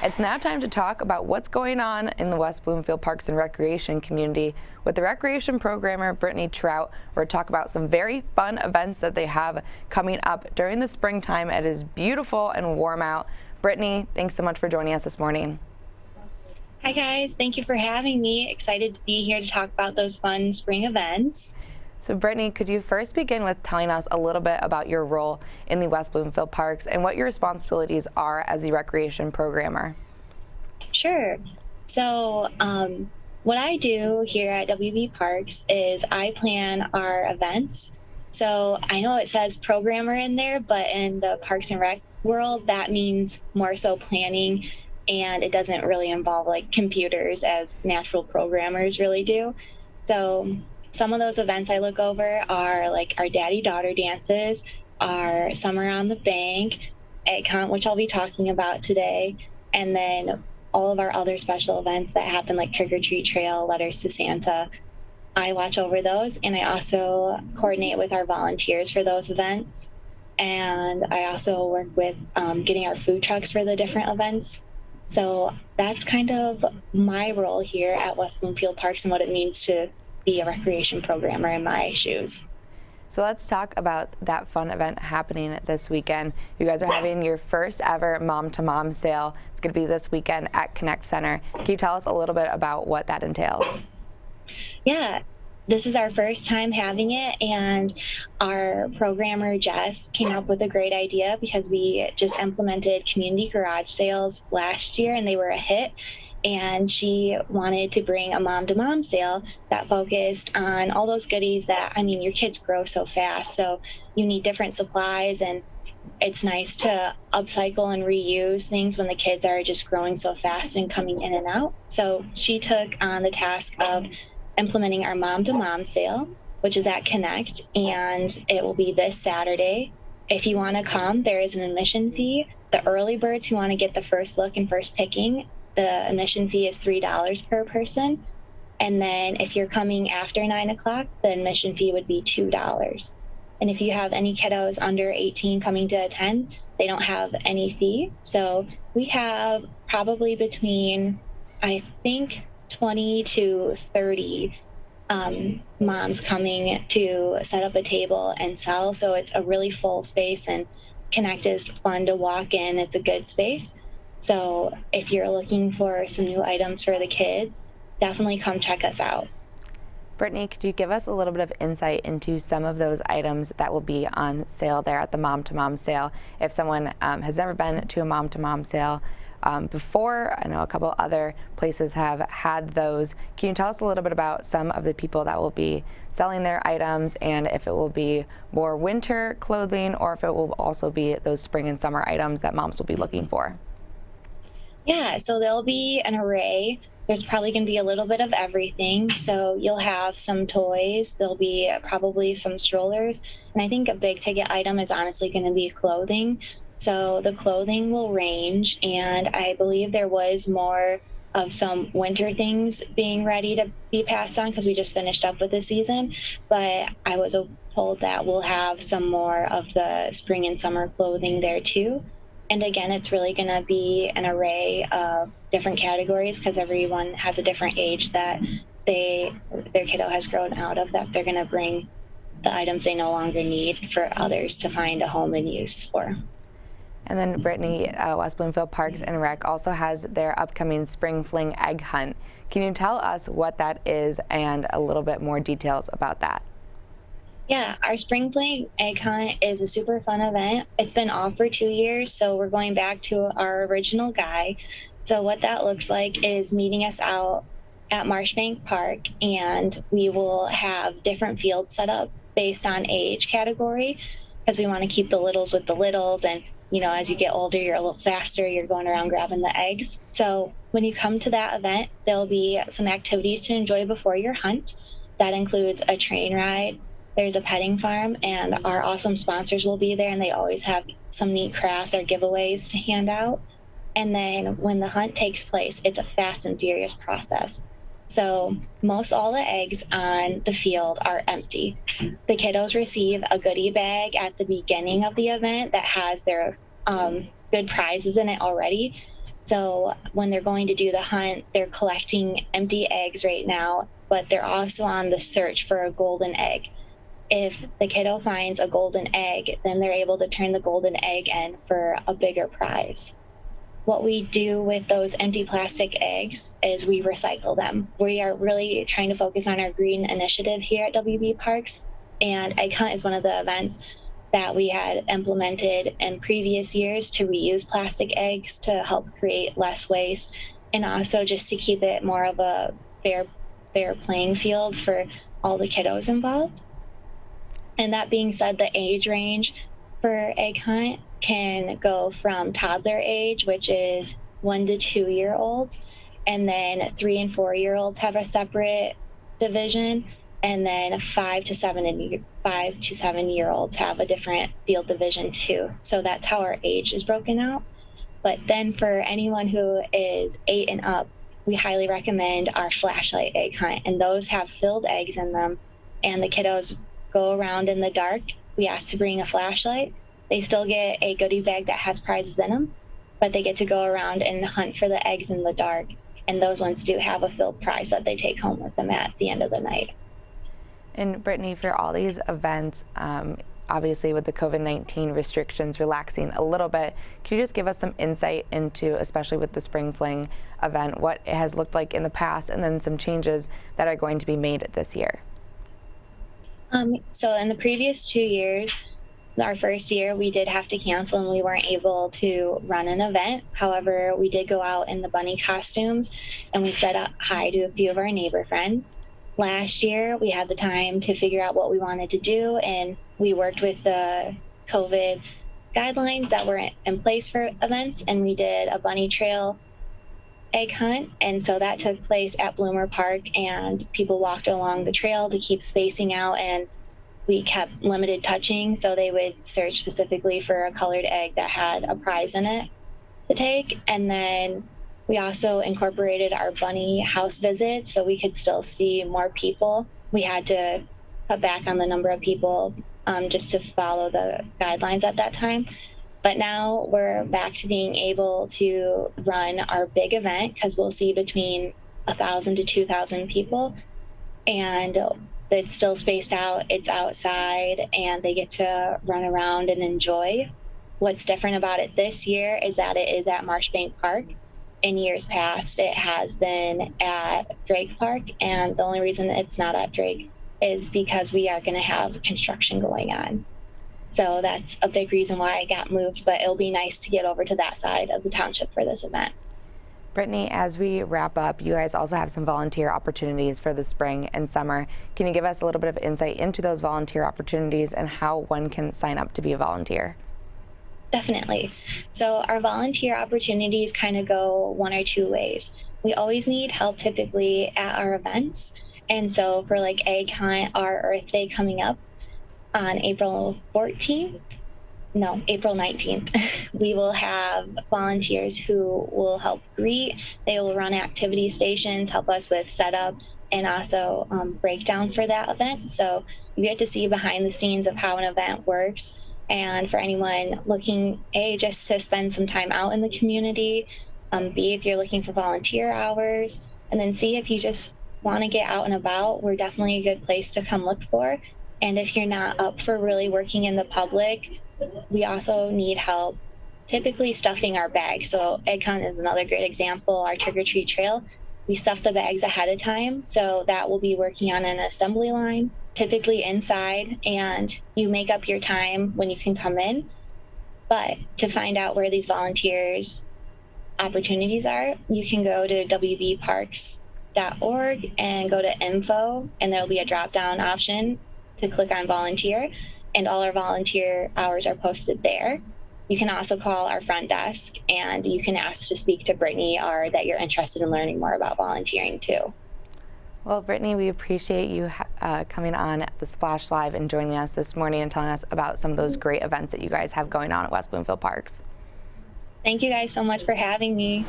It's now time to talk about what's going on in the West Bloomfield Parks and Recreation community with the recreation programmer Brittany Trout. We're going to talk about some very fun events that they have coming up during the springtime. It is beautiful and warm out. Brittany, thanks so much for joining us this morning. Hi guys, thank you for having me. Excited to be here to talk about those fun spring events. So Brittany, could you first begin with telling us a little bit about your role in the West Bloomfield Parks and what your responsibilities are as the recreation programmer? Sure. So what I do here at WB Parks is I plan our events. So I know it says programmer in there, but in the Parks and Rec world, that means more so planning, and it doesn't really involve like computers as natural programmers really do. So some of those events I look over are like our daddy-daughter dances, our summer on the bank, which I'll be talking about today, and then all of our other special events that happen like Trick or Treat Trail, Letters to Santa. I watch over those, and I also coordinate with our volunteers for those events. And I also work with getting our food trucks for the different events. So that's kind of my role here at West Bloomfield Parks and what it means to be a recreation programmer in my shoes. So let's talk about that fun event happening this weekend. You guys are having your first ever mom-to-mom sale. It's going to be this weekend at Connect Center. Can you tell us a little bit about what that entails? Yeah, this is our first time having it, and our programmer Jess came up with a great idea because we just implemented community garage sales last year and they were a hit. And she wanted to bring a mom-to-mom sale that focused on all those goodies that, I mean, your kids grow so fast, so you need different supplies, and it's nice to upcycle and reuse things when the kids are just growing so fast and coming in and out. So she took on the task of implementing our mom-to-mom sale, which is at Connect, and it will be this Saturday. If you want to come, there is an admission fee. The early birds who want to get the first look and first picking, the admission fee is $3 per person. And then if you're coming after 9 o'clock, the admission fee would be $2. And if you have any kiddos under 18 coming to attend, they don't have any fee. So we have probably between, I think, 20 to 30 moms coming to set up a table and sell. So it's a really full space, and Connect is fun to walk in. It's a good space. So if you're looking for some new items for the kids, definitely come check us out. Brittany, could you give us a little bit of insight into some of those items that will be on sale there at the mom-to-mom sale? If someone has never been to a mom-to-mom sale before, I know a couple other places have had those. Can you tell us a little bit about some of the people that will be selling their items, and if it will be more winter clothing or if it will also be those spring and summer items that moms will be looking for? Yeah, so there'll be an array. There's probably going to be a little bit of everything. So you'll have some toys. There'll be probably some strollers. And I think a big ticket item is honestly going to be clothing. So the clothing will range. And I believe there was more of some winter things being ready to be passed on because we just finished up with the season. But I was told that we'll have some more of the spring and summer clothing there too. And again, it's really going to be an array of different categories because everyone has a different age that their kiddo has grown out of, that they're going to bring the items they no longer need for others to find a home and use for. And then Brittany, West Bloomfield Parks and Rec also has their upcoming Spring Fling Egg Hunt. Can you tell us what that is and a little bit more details about that? Yeah, our Spring Fling Egg Hunt is a super fun event. It's been off for 2 years, so we're going back to our original guy. So what that looks like is meeting us out at Marshbank Park, and we will have different fields set up based on age category because we want to keep the littles with the littles. And, you know, as you get older, you're a little faster, you're going around grabbing the eggs. So when you come to that event, there'll be some activities to enjoy before your hunt. That includes a train ride. There's a petting farm, and our awesome sponsors will be there, and they always have some neat crafts or giveaways to hand out. And then when the hunt takes place, it's a fast and furious process. So most all the eggs on the field are empty. The kiddos receive a goodie bag at the beginning of the event that has their good prizes in it already. So when they're going to do the hunt, they're collecting empty eggs right now, but they're also on the search for a golden egg. If the kiddo finds a golden egg, then they're able to turn the golden egg in for a bigger prize. What we do with those empty plastic eggs is we recycle them. We are really trying to focus on our green initiative here at WB Parks, and Egg Hunt is one of the events that we had implemented in previous years to reuse plastic eggs to help create less waste, and also just to keep it more of a fair playing field for all the kiddos involved. And that being said, the age range for Egg Hunt can go from toddler age, which is 1 to 2 year olds, and then 3 and 4 year olds have a separate division, and then 5 to 7 year olds have a different field division too. So that's how our age is broken out. But then for anyone who is 8 and up, we highly recommend our flashlight egg hunt, and those have filled eggs in them, and the kiddos go around in the dark. We ask to bring a flashlight. They still get a goodie bag that has prizes in them, but they get to go around and hunt for the eggs in the dark. And those ones do have a filled prize that they take home with them at the end of the night. And Brittany, for all these events, obviously with the COVID-19 restrictions relaxing a little bit, can you just give us some insight into, especially with the Spring Fling event, what it has looked like in the past, and then some changes that are going to be made this year? So in the previous 2 years, our first year, we did have to cancel and we weren't able to run an event. However, we did go out in the bunny costumes and we said hi to a few of our neighbor friends. Last year, we had the time to figure out what we wanted to do, and we worked with the COVID guidelines that were in place for events, and we did a bunny trail egg hunt. And so that took place at Bloomer Park, and people walked along the trail to keep spacing out, and we kept limited touching, so they would search specifically for a colored egg that had a prize in it to take. And then we also incorporated our bunny house visit so we could still see more people. We had to cut back on the number of people just to follow the guidelines at that time. But now we're back to being able to run our big event, because we'll see between 1,000 to 2,000 people. And it's still spaced out, it's outside, and they get to run around and enjoy. What's different about it this year is that it is at Marshbank Park. In years past, it has been at Drake Park, and the only reason it's not at Drake is because we are going to have construction going on. So that's a big reason why I got moved, but it'll be nice to get over to that side of the township for this event. Brittany, as we wrap up, you guys also have some volunteer opportunities for the spring and summer. Can you give us a little bit of insight into those volunteer opportunities and how one can sign up to be a volunteer? Definitely. So our volunteer opportunities kind of go one or two ways. We always need help typically at our events. And so for like Egg Hunt, our Earth Day coming up on April 19th, we will have volunteers who will help greet. They will run activity stations, help us with setup, and also breakdown for that event. So you get to see behind the scenes of how an event works. And for anyone looking, A, just to spend some time out in the community, B, if you're looking for volunteer hours, and then C, if you just want to get out and about, we're definitely a good place to come look for. And if you're not up for really working in the public, we also need help typically stuffing our bags. So Egg Hunt is another great example. Our trick or treat trail, we stuff the bags ahead of time. So that will be working on an assembly line, typically inside, and you make up your time when you can come in. But to find out where these volunteers opportunities are, you can go to wbparks.org and go to info, and there'll be a drop-down option to click on volunteer, and all our volunteer hours are posted there. You can also call our front desk, and you can ask to speak to Brittany, or that you're interested in learning more about volunteering too. Well, Brittany, we appreciate you coming on the Splash Live and joining us this morning and telling us about some of those great events that you guys have going on at West Bloomfield Parks. Thank you guys so much for having me.